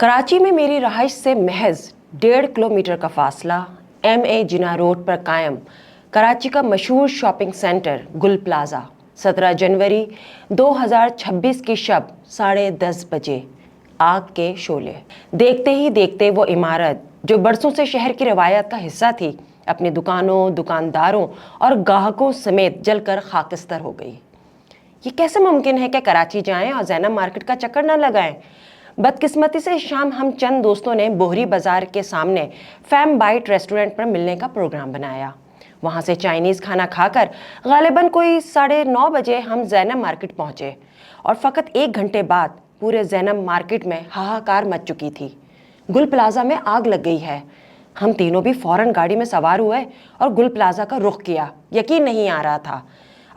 कराची में मेरी रहाइश से महज 1.5 किलोमीटर का फासला MA जिना रोड पर कायम कराची का मशहूर शॉपिंग सेंटर गुल प्लाजा 17 जनवरी 2026 की शब 10:30 बजे आग के शोले। देखते ही देखते वो इमारत जो बरसों से शहर की रवायत का हिस्सा थी, अपनी दुकानों, दुकानदारों और ग्राहकों समेत जलकर खाकस्तर हो गई। ये कैसे मुमकिन है कि कराची जाएं और ज़ैनब मार्केट का चक्कर न लगाएं? बदकिस्मती से शाम हम चंद दोस्तों ने बोहरी बाजार के सामने फैम बाइट रेस्टोरेंट पर मिलने का प्रोग्राम बनाया। वहाँ से चाइनीज़ खाना खाकर गालिबन कोई 9:30 बजे हम ज़ैनब मार्केट पहुँचे और फ़कत 1 घंटे बाद पूरे ज़ैनब मार्केट में हाहाकार मच चुकी थी। गुल प्लाजा में आग लग गई है। हम तीनों भी फ़ौरन गाड़ी में सवार हुए और गुल प्लाजा का रुख किया। यकीन नहीं आ रहा था।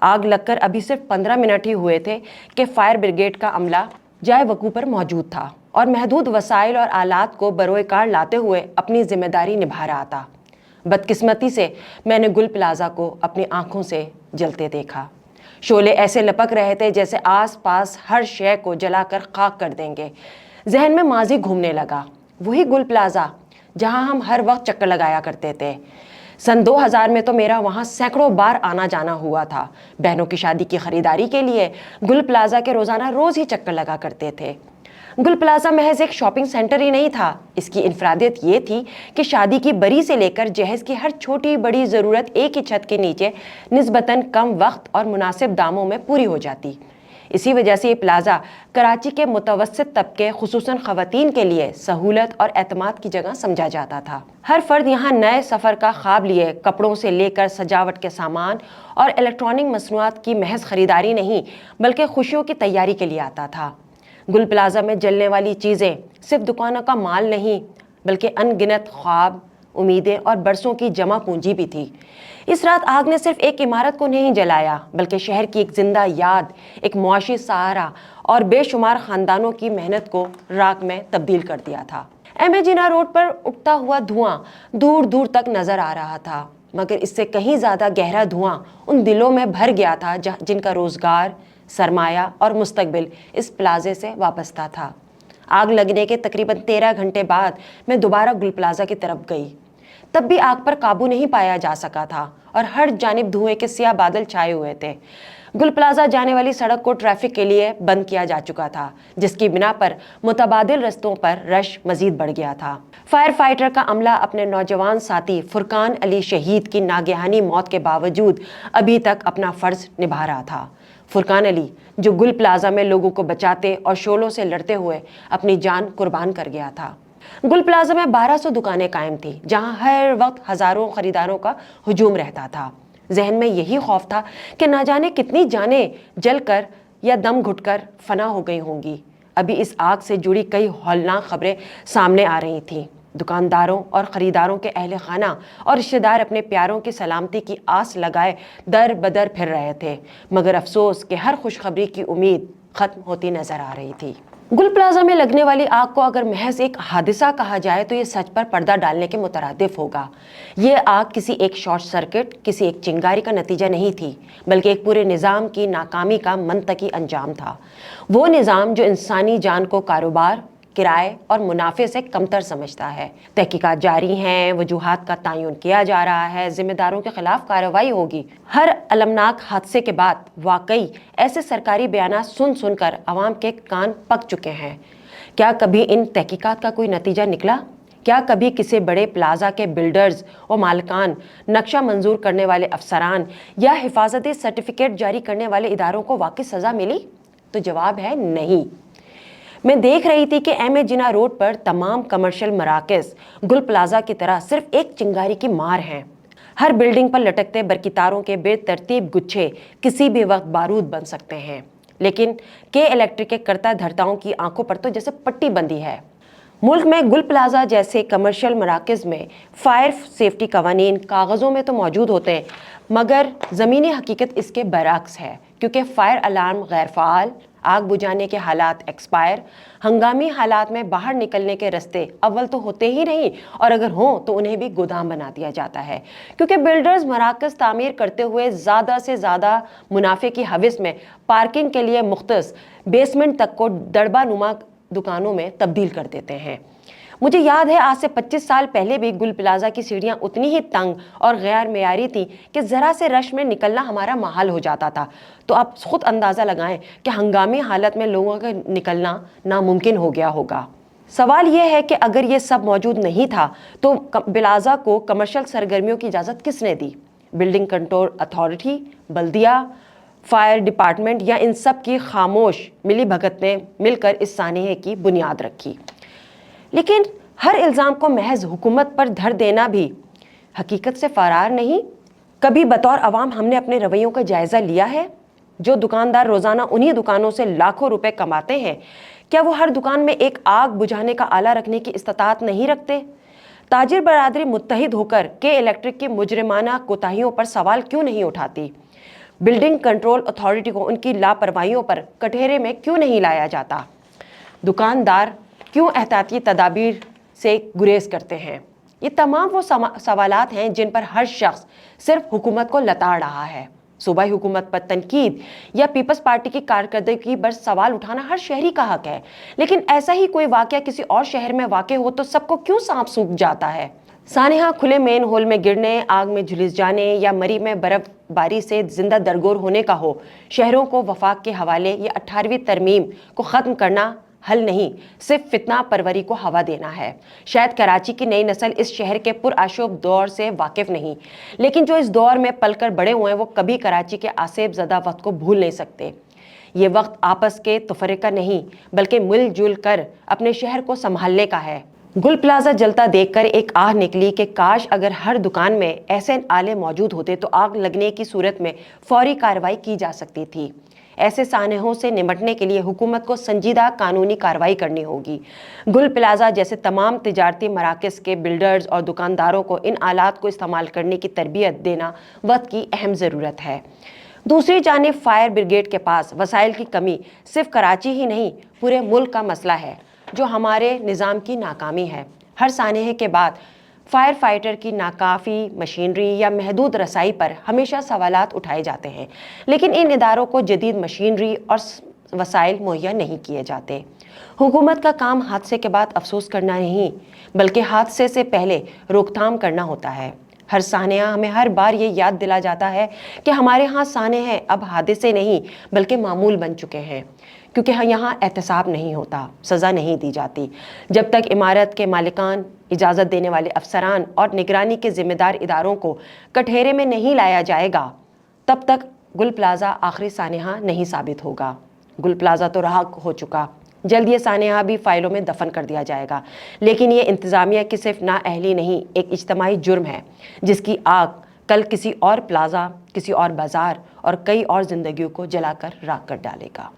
आग लगकर अभी सिर्फ 15 मिनट ही हुए थे कि फायर ब्रिगेड का अमला जाए वकू पर मौजूद था और महदूद वसाइल और आलात को बरोए कार लाते हुए अपनी जिम्मेदारी निभा रहा था। बदकिस्मती से मैंने गुल प्लाजा को अपनी आंखों से जलते देखा। शोले ऐसे लपक रहे थे जैसे आस पास हर शय को जलाकर खाक कर देंगे। जहन में माजी घूमने लगा, वही गुल प्लाजा जहां हम हर वक्त चक्कर लगाया करते थे। सन 2000 में तो मेरा वहाँ सैकड़ों बार आना जाना हुआ था। बहनों की शादी की खरीदारी के लिए गुल प्लाजा के रोज़ाना रोज़ ही चक्कर लगा करते थे। गुल प्लाजा महज एक शॉपिंग सेंटर ही नहीं था। इसकी इनफरादियत ये थी कि शादी की बरी से लेकर जहेज़ की हर छोटी बड़ी ज़रूरत एक ही छत के नीचे निस्बतन कम वक्त और मुनासिब दामों में पूरी हो जाती। इसी वजह से ये प्लाजा कराची के मुतवस्सित तबके खुसूसन ख़वातीन के लिए सहूलत और एतमाद की जगह समझा जाता था। हर फर्द यहाँ नए सफ़र का ख्वाब लिए कपड़ों से लेकर सजावट के सामान और इलेक्ट्रॉनिक मसनूआत की महज ख़रीदारी नहीं बल्कि खुशियों की तैयारी के लिए आता था। गुल प्लाजा में जलने वाली चीज़ें सिर्फ दुकानों का माल नहीं बल्कि अनगिनत ख्वाब, उम्मीदें और बरसों की जमा पूंजी भी थी। इस रात आग ने सिर्फ एक इमारत को नहीं जलाया बल्कि शहर की एक जिंदा याद, एक मुआशी सहारा और बेशुमार ख़ानदानों की मेहनत को राख में तब्दील कर दिया था। MA जिना रोड पर उठता हुआ धुआं दूर दूर तक नज़र आ रहा था, मगर इससे कहीं ज़्यादा गहरा धुआं उन दिलों में भर गया था जिनका रोज़गार, सरमाया और मुस्तकबिल इस प्लाजे से वाबस्ता था। आग लगने के तकरीबन 13 घंटे बाद मैं दोबारा गुल प्लाजा की तरफ गई। तब भी आग पर काबू नहीं पाया जा सका था और हर जानिब धुएं के सियाह बादल छाए हुए थे। गुल प्लाजा जाने वाली सड़क को ट्रैफिक के लिए बंद किया जा चुका था, जिसकी बिना पर मुतबादिल रस्तों पर रश मजीद बढ़ गया था। फायर फाइटर का अमला अपने नौजवान साथी फुरकान अली शहीद की नागहानी मौत के बावजूद अभी तक अपना फ़र्ज निभा रहा था। फुरकान अली जो गुल प्लाजा में लोगों को बचाते और शोलों से लड़ते हुए अपनी जान कुर्बान कर गया था। गुल प्लाजा में 1200 दुकानें कायम थी, जहां हर वक्त हज़ारों खरीदारों का हुजूम रहता था। जहन में यही खौफ था कि ना जाने कितनी जानें जलकर या दम घुटकर फना हो गई होंगी। अभी इस आग से जुड़ी कई हौलनाक खबरें सामने आ रही थीं। दुकानदारों और ख़रीदारों के अहल खाना और रिश्तेदार अपने प्यारों की सलामती की आस लगाए दर बदर फिर रहे थे, मगर अफसोस कि हर खुशखबरी की उम्मीद ख़त्म होती नज़र आ रही थी। गुल प्लाजा में लगने वाली आग को अगर महज एक हादसा कहा जाए तो ये सच पर पर्दा डालने के मुतरादिफ होगा। ये आग किसी एक शॉर्ट सर्किट, किसी एक चिंगारी का नतीजा नहीं थी, बल्कि एक पूरे निज़ाम की नाकामी का मंतकी अंजाम था। वो निज़ाम जो इंसानी जान को कारोबार, किराए और मुनाफे से कमतर समझता है। तहकीकात जारी हैं, वजूहात का तयन किया जा रहा है, जिम्मेदारों के खिलाफ कार्रवाई होगी। हर अलमनाक हादसे के बाद वाकई ऐसे सरकारी बयान सुन सुनकर आवाम के कान पक चुके हैं। क्या कभी इन तहकीकात का कोई नतीजा निकला? क्या कभी किसी बड़े प्लाजा के बिल्डर्स और मालिकान, नक्शा मंजूर करने वाले अफसरान या हिफाजती सर्टिफिकेट जारी करने वाले इदारों को वाकई सज़ा मिली? तो जवाब है नहीं। मैं देख रही थी कि MA जिना रोड पर तमाम कमर्शियल मराकज़ गुल प्लाजा की तरह सिर्फ एक चिंगारी की मार हैं। हर बिल्डिंग पर लटकते बरकितारों के बेतरतीब गुच्छे किसी भी वक्त बारूद बन सकते हैं, लेकिन के इलेक्ट्रिक के करता धरताओं की आंखों पर तो जैसे पट्टी बंदी है। मुल्क में गुल प्लाजा जैसे कमर्शियल मराकज़ में फायर सेफ्टी कवानीन कागज़ों में तो मौजूद होते हैं, मगर ज़मीनी हकीकत इसके बरअक्स है, क्योंकि फ़ायर अलार्म गैर फ़ाल, आग बुझाने के हालात एक्सपायर, हंगामी हालात में बाहर निकलने के रास्ते अव्वल तो होते ही नहीं, और अगर हों तो उन्हें भी गोदाम बना दिया जाता है, क्योंकि बिल्डर्स मराकज़ तामीर करते हुए ज़्यादा से ज़्यादा मुनाफे की हविस में पार्किंग के लिए मुख्तस बेसमेंट तक को दड़बा नुमा दुकानों में तब्दील कर देते हैं। मुझे याद है आज से 25 साल पहले भी गुल प्लाजा की सीढ़ियां उतनी ही तंग और गैर मेयारी थी कि ज़रा से रश में निकलना हमारा महाल हो जाता था। तो आप खुद अंदाज़ा लगाएं कि हंगामी हालत में लोगों का निकलना नामुमकिन हो गया होगा। सवाल यह है कि अगर ये सब मौजूद नहीं था तो प्लाजा को कमर्शियल सरगर्मियों की इजाज़त किसने दी? बिल्डिंग कंट्रोल अथॉरिटी, बल्दिया, फायर डिपार्टमेंट या इन सब की खामोश मिली भगत ने मिलकर इस सानहे की बुनियाद रखी? लेकिन हर इल्ज़ाम को महज हुकूमत पर धर देना भी हकीकत से फरार नहीं। कभी बतौर अवाम हमने अपने रवैयों का जायज़ा लिया है? जो दुकानदार रोज़ाना उन्हीं दुकानों से लाखों रुपए कमाते हैं, क्या वो हर दुकान में एक आग बुझाने का आला रखने की इस्तात नहीं रखते? ताजिर बरादरी मुत्तहिद होकर के इलेक्ट्रिक की मुजरिमाना कोताहियों पर सवाल क्यों नहीं उठाती? बिल्डिंग कंट्रोल अथॉरिटी को उनकी लापरवाहियों पर कटघरे में क्यों नहीं लाया जाता? दुकानदार क्यों एहतियाती तदाबीर से गुरेज करते हैं? ये तमाम वो सवालात हैं जिन पर हर शख्स सिर्फ हुकूमत को लताड़ रहा है। सूबाई हुकूमत पर तनकीद या पीपल्स पार्टी की कारकर्दगी पर सवाल उठाना हर शहरी का हक है, लेकिन ऐसा ही कोई वाक़या किसी और शहर में वाक़ हो तो सबको क्यों सांप सूख जाता है? सानेहा खुले मेन होल में गिरने, आग में झुलस जाने या मरी में बर्फबारी से जिंदा दरगोर होने का हो, शहरों को वफाक के हवाले या 18वीं तरमीम को ख़त्म करना हल नहीं, सिर्फ फितना परवरी को हवा देना है। शायद कराची की नई नस्ल इस शहर के पुरआशोब दौर से वाकिफ नहीं, लेकिन जो इस दौर में पलकर बड़े हुए हैं वो कभी कराची के आसेब ज़दा वक्त को भूल नहीं सकते। ये वक्त आपस के तफरीका नहीं बल्कि मिलजुल कर अपने शहर को संभालने का है। गुल प्लाजा जलता देखकर एक आह निकली कि काश अगर हर दुकान में ऐसे आले मौजूद होते तो आग लगने की सूरत में फौरी कार्रवाई की जा सकती थी। ऐसे सानहों से निपटने के लिए हुकूमत को संजीदा कानूनी कार्रवाई करनी होगी। गुल प्लाजा जैसे तमाम तिजारती मराकज़ के बिल्डर्स और दुकानदारों को इन आलात को इस्तेमाल करने की तरबियत देना वक्त की अहम ज़रूरत है। दूसरी जानिब फायर ब्रिगेड के पास वसाइल की कमी सिर्फ कराची ही नहीं पूरे मुल्क का मसला है, जो हमारे निज़ाम की नाकामी है। हर सानहे के बाद फायर फाइटर की नाकाफ़ी मशीनरी या महदूद रसाई पर हमेशा सवालात उठाए जाते हैं, लेकिन इन इदारों को जदीद मशीनरी और वसाइल मुहैया नहीं किए जाते। हुकूमत का काम हादसे के बाद अफसोस करना नहीं बल्कि हादसे से पहले रोकथाम करना होता है। हर सानहा हमें हर बार ये याद दिला जाता है कि हमारे यहाँ सानहे अब हादसे नहीं बल्कि मामूल बन चुके हैं, क्योंकि यहाँ एहतसाब नहीं होता, सज़ा नहीं दी जाती। जब तक इमारत के मालिकान, इजाज़त देने वाले अफसरान और निगरानी के ज़िम्मेदार इदारों को कटघरे में नहीं लाया जाएगा, तब तक गुल प्लाजा आखिरी सानहा नहीं साबित होगा। गुल प्लाजा तो रहा हो चुका, जल्द ये सानहा भी फाइलों में दफन कर दिया जाएगा, लेकिन ये इंतज़ामिया की सिर्फ नाअहली नहीं, एक इज्तमाई जुर्म है जिसकी आग कल किसी और प्लाजा, किसी और बाज़ार और कई और ज़िंदगियों को जलाकर राख कर डालेगा।